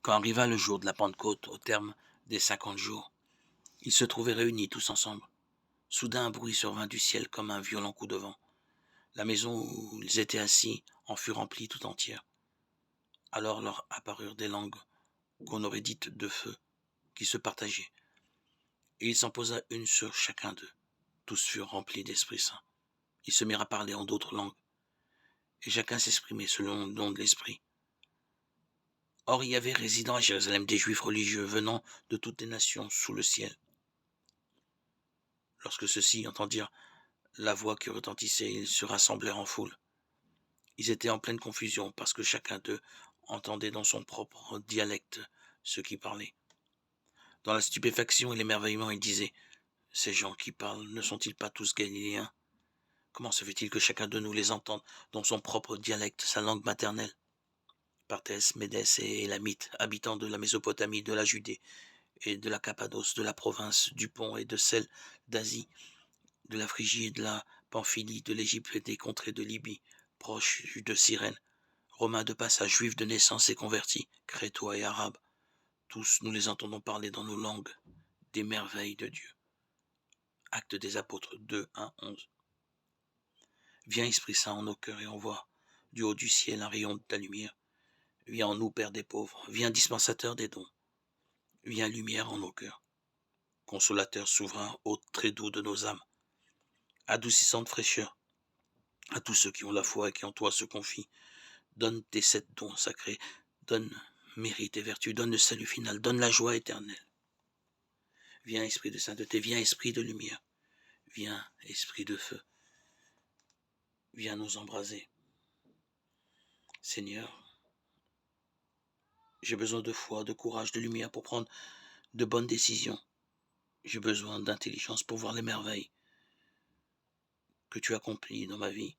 Quand arriva le jour de la Pentecôte, au terme des 50 jours, ils se trouvaient réunis tous ensemble. Soudain un bruit survint du ciel comme un violent coup de vent. La maison où ils étaient assis en fut remplie tout entière. Alors leur apparurent des langues qu'on aurait dites de feu, qui se partageaient. Et il s'en posa une sur chacun d'eux. Tous furent remplis d'Esprit Saint. Ils se mirent à parler en d'autres langues, et chacun s'exprimait selon le don de l'Esprit. Or il y avait résidant à Jérusalem des Juifs religieux venant de toutes les nations sous le ciel. Lorsque ceux-ci entendirent la voix qui retentissait, ils se rassemblèrent en foule. Ils étaient en pleine confusion parce que chacun d'eux entendait dans son propre dialecte ceux qui parlaient. Dans la stupéfaction et l'émerveillement, ils disaient « Ces gens qui parlent ne sont-ils pas tous galiléens ? Comment se fait-il que chacun de nous les entende dans son propre dialecte, sa langue maternelle ?» Partès, Médès et Élamites, habitants de la Mésopotamie, de la Judée et de la Cappadoce, de la province du Pont et de celle d'Asie, de la Phrygie et de la Pamphylie, de l'Égypte et des contrées de Libye, proches de Cyrène, Romains de passage, Juifs de naissance et convertis, Crétois et Arabes, tous nous les entendons parler dans nos langues des merveilles de Dieu. Actes des Apôtres 2, 1, 11. Viens Esprit Saint en nos cœurs et envoie du haut du ciel un rayon de ta lumière. Viens en nous, Père des pauvres, viens dispensateur des dons. Viens lumière en nos cœurs, consolateur souverain, hôte très doux de nos âmes, adoucissante fraîcheur à tous ceux qui ont la foi et qui en toi se confient. Donne tes 7 dons sacrés, donne mérite et vertu, donne le salut final, donne la joie éternelle. Viens Esprit de sainteté, viens Esprit de lumière, viens Esprit de feu, viens nous embraser. Seigneur, j'ai besoin de foi, de courage, de lumière pour prendre de bonnes décisions. J'ai besoin d'intelligence pour voir les merveilles que tu accomplis dans ma vie.